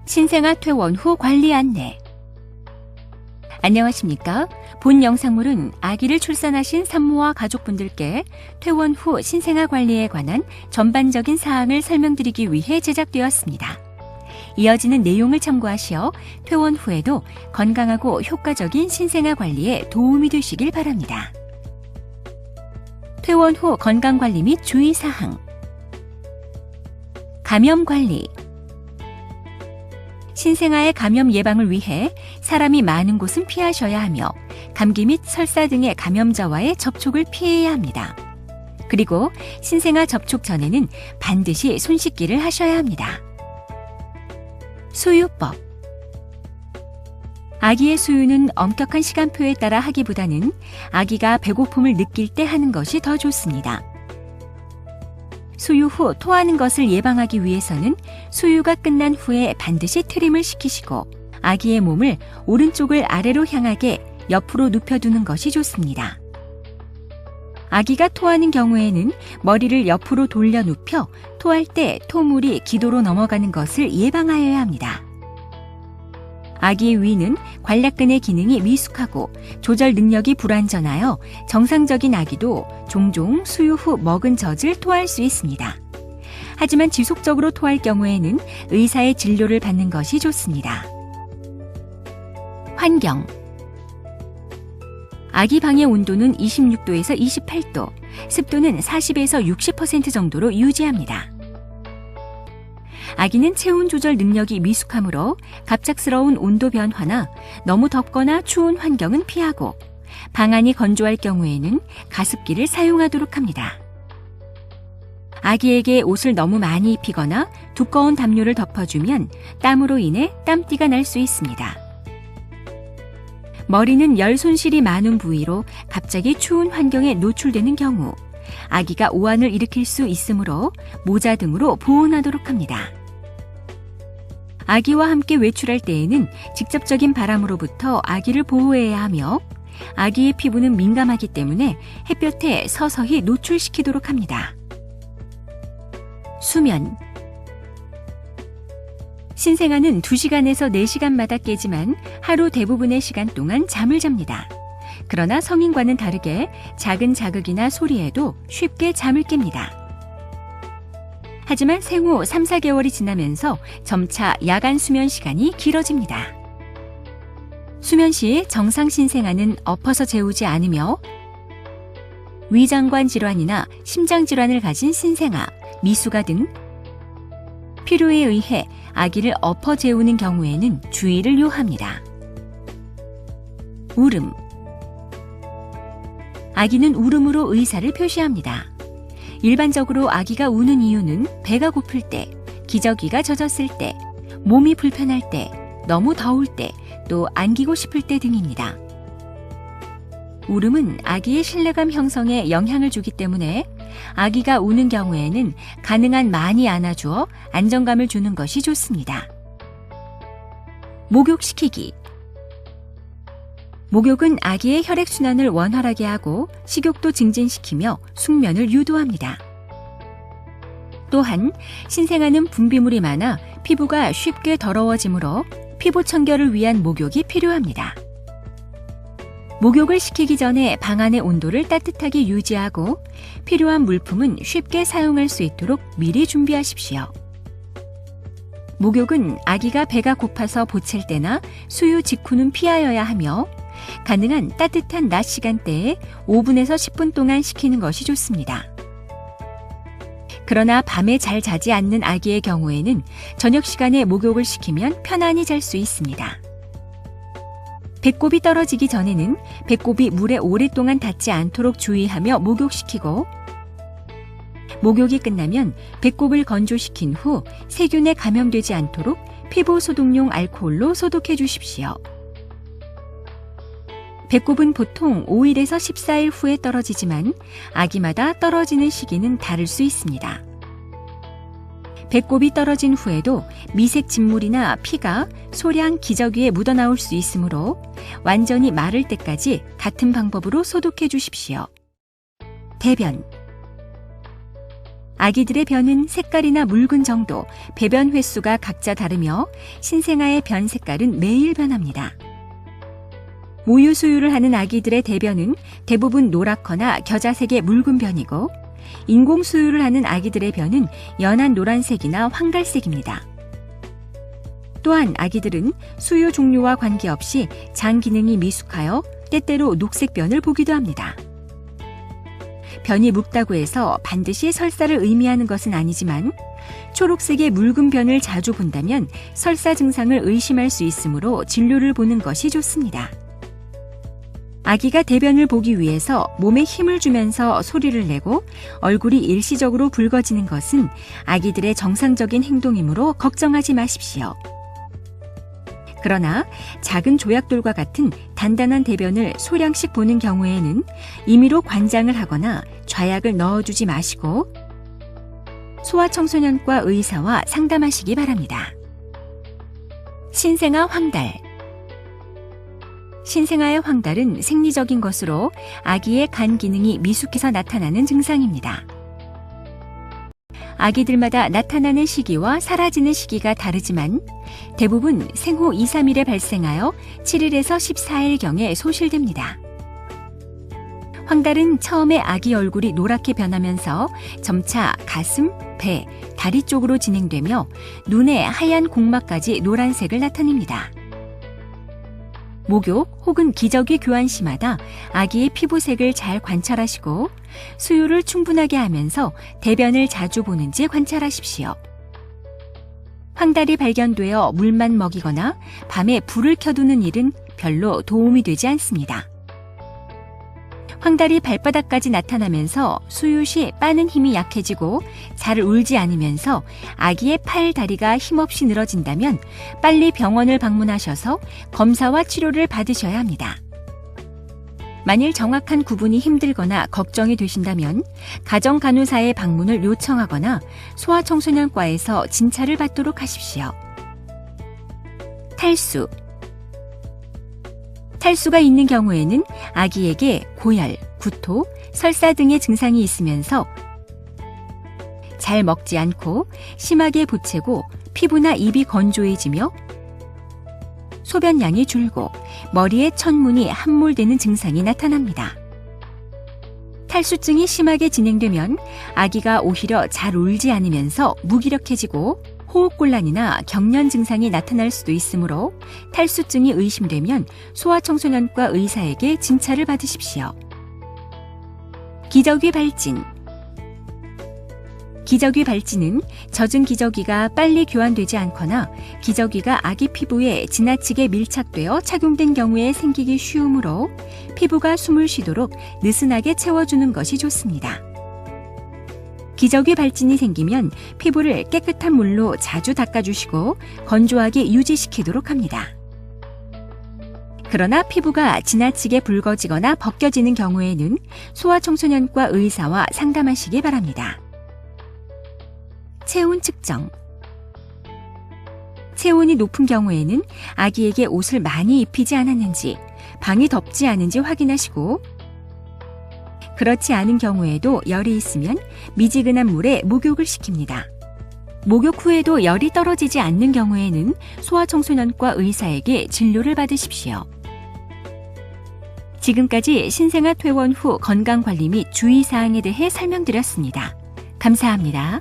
신생아 퇴원 후 관리 안내. 안녕하십니까? 본 영상물은 아기를 출산하신 산모와 가족분들께 퇴원 후 신생아 관리에 관한 전반적인 사항을 설명드리기 위해 제작되었습니다. 이어지는 내용을 참고하시어 퇴원 후에도 건강하고 효과적인 신생아 관리에 도움이 되시길 바랍니다. 퇴원 후 건강관리 및 주의사항. 감염 관리. 신생아의 감염 예방을 위해 사람이 많은 곳은 피하셔야 하며 감기 및 설사 등의 감염자와의 접촉을 피해야 합니다. 그리고 신생아 접촉 전에는 반드시 손 씻기를 하셔야 합니다. 수유법. 아기의 수유는 엄격한 시간표에 따라 하기보다는 아기가 배고픔을 느낄 때 하는 것이 더 좋습니다. 수유 후 토하는 것을 예방하기 위해서는 수유가 끝난 후에 반드시 트림을 시키시고 아기의 몸을 오른쪽을 아래로 향하게 옆으로 눕혀두는 것이 좋습니다. 아기가 토하는 경우에는 머리를 옆으로 돌려 눕혀 토할 때 토물이 기도로 넘어가는 것을 예방하여야 합니다. 아기의 위는 관략근의 기능이 미숙하고 조절 능력이 불완전하여 정상적인 아기도 종종 수유 후 먹은 젖을 토할 수 있습니다. 하지만 지속적으로 토할 경우에는 의사의 진료를 받는 것이 좋습니다. 환경. 아기 방의 온도는 26도에서 28도, 습도는 40에서 60% 정도로 유지합니다. 아기는 체온 조절 능력이 미숙하므로 갑작스러운 온도 변화나 너무 덥거나 추운 환경은 피하고 방 안이 건조할 경우에는 가습기를 사용하도록 합니다. 아기에게 옷을 너무 많이 입히거나 두꺼운 담요를 덮어주면 땀으로 인해 땀띠가 날 수 있습니다. 머리는 열 손실이 많은 부위로 갑자기 추운 환경에 노출되는 경우 아기가 오한을 일으킬 수 있으므로 모자 등으로 보온하도록 합니다. 아기와 함께 외출할 때에는 직접적인 바람으로부터 아기를 보호해야 하며 아기의 피부는 민감하기 때문에 햇볕에 서서히 노출시키도록 합니다. 수면. 신생아는 2시간에서 4시간마다 깨지만 하루 대부분의 시간 동안 잠을 잡니다. 그러나 성인과는 다르게 작은 자극이나 소리에도 쉽게 잠을 깹니다. 하지만 생후 3, 4개월이 지나면서 점차 야간 수면 시간이 길어집니다. 수면 시 정상 신생아는 엎어서 재우지 않으며 위장관 질환이나 심장 질환을 가진 신생아, 미숙아 등 필요에 의해 아기를 엎어 재우는 경우에는 주의를 요합니다. 울음. 아기는 울음으로 의사를 표시합니다. 일반적으로 아기가 우는 이유는 배가 고플 때, 기저귀가 젖었을 때, 몸이 불편할 때, 너무 더울 때, 또 안기고 싶을 때 등입니다. 울음은 아기의 신뢰감 형성에 영향을 주기 때문에 아기가 우는 경우에는 가능한 많이 안아주어 안정감을 주는 것이 좋습니다. 목욕시키기. 목욕은 아기의 혈액순환을 원활하게 하고 식욕도 증진시키며 숙면을 유도합니다. 또한 신생아는 분비물이 많아 피부가 쉽게 더러워지므로 피부 청결을 위한 목욕이 필요합니다. 목욕을 시키기 전에 방 안의 온도를 따뜻하게 유지하고 필요한 물품은 쉽게 사용할 수 있도록 미리 준비하십시오. 목욕은 아기가 배가 고파서 보챌 때나 수유 직후는 피하여야 하며 가능한 따뜻한 낮 시간대에 5분에서 10분 동안 시키는 것이 좋습니다. 그러나 밤에 잘 자지 않는 아기의 경우에는 저녁 시간에 목욕을 시키면 편안히 잘 수 있습니다. 배꼽이 떨어지기 전에는 배꼽이 물에 오랫동안 닿지 않도록 주의하며 목욕시키고 목욕이 끝나면 배꼽을 건조시킨 후 세균에 감염되지 않도록 피부 소독용 알코올로 소독해 주십시오. 배꼽은 보통 5일에서 14일 후에 떨어지지만 아기마다 떨어지는 시기는 다를 수 있습니다. 배꼽이 떨어진 후에도 미색 진물이나 피가 소량 기저귀에 묻어나올 수 있으므로 완전히 마를 때까지 같은 방법으로 소독해 주십시오. 대변. 아기들의 변은 색깔이나 묽은 정도, 배변 횟수가 각자 다르며 신생아의 변 색깔은 매일 변합니다. 모유 수유를 하는 아기들의 대변은 대부분 노랗거나 겨자색의 묽은 변이고, 인공 수유를 하는 아기들의 변은 연한 노란색이나 황갈색입니다. 또한 아기들은 수유 종류와 관계없이 장 기능이 미숙하여 때때로 녹색 변을 보기도 합니다. 변이 묽다고 해서 반드시 설사를 의미하는 것은 아니지만 초록색의 묽은 변을 자주 본다면 설사 증상을 의심할 수 있으므로 진료를 보는 것이 좋습니다. 아기가 대변을 보기 위해서 몸에 힘을 주면서 소리를 내고 얼굴이 일시적으로 붉어지는 것은 아기들의 정상적인 행동이므로 걱정하지 마십시오. 그러나 작은 조약돌과 같은 단단한 대변을 소량씩 보는 경우에는 임의로 관장을 하거나 좌약을 넣어주지 마시고 소아청소년과 의사와 상담하시기 바랍니다. 신생아 황달. 신생아의 황달은 생리적인 것으로 아기의 간 기능이 미숙해서 나타나는 증상입니다. 아기들마다 나타나는 시기와 사라지는 시기가 다르지만 대부분 생후 2, 3일에 발생하여 7일에서 14일경에 소실됩니다. 황달은 처음에 아기 얼굴이 노랗게 변하면서 점차 가슴, 배, 다리 쪽으로 진행되며 눈에 하얀 공막까지 노란색을 나타냅니다. 목욕 혹은 기저귀 교환 시마다 아기의 피부색을 잘 관찰하시고 수유를 충분하게 하면서 대변을 자주 보는지 관찰하십시오. 황달이 발견되어 물만 먹이거나 밤에 불을 켜두는 일은 별로 도움이 되지 않습니다. 황달이 발바닥까지 나타나면서 수유 시 빠는 힘이 약해지고 잘 울지 않으면서 아기의 팔, 다리가 힘없이 늘어진다면 빨리 병원을 방문하셔서 검사와 치료를 받으셔야 합니다. 만일 정확한 구분이 힘들거나 걱정이 되신다면 가정간호사의 방문을 요청하거나 소아청소년과에서 진찰을 받도록 하십시오. 탈수. 탈수가 있는 경우에는 아기에게 고열, 구토, 설사 등의 증상이 있으면서 잘 먹지 않고 심하게 보채고 피부나 입이 건조해지며 소변량이 줄고 머리에 천문이 함몰되는 증상이 나타납니다. 탈수증이 심하게 진행되면 아기가 오히려 잘 울지 않으면서 무기력해지고 호흡곤란이나 경련 증상이 나타날 수도 있으므로 탈수증이 의심되면 소아청소년과 의사에게 진찰을 받으십시오. 기저귀 발진. 기저귀 발진은 젖은 기저귀가 빨리 교환되지 않거나 기저귀가 아기 피부에 지나치게 밀착되어 착용된 경우에 생기기 쉬우므로 피부가 숨을 쉬도록 느슨하게 채워주는 것이 좋습니다. 기저귀 발진이 생기면 피부를 깨끗한 물로 자주 닦아주시고 건조하게 유지시키도록 합니다. 그러나 피부가 지나치게 붉어지거나 벗겨지는 경우에는 소아청소년과 의사와 상담하시기 바랍니다. 체온 측정. 체온이 높은 경우에는 아기에게 옷을 많이 입히지 않았는지, 방이 덥지 않은지 확인하시고 그렇지 않은 경우에도 열이 있으면 미지근한 물에 목욕을 시킵니다. 목욕 후에도 열이 떨어지지 않는 경우에는 소아청소년과 의사에게 진료를 받으십시오. 지금까지 신생아 퇴원 후 건강관리 및 주의사항에 대해 설명드렸습니다. 감사합니다.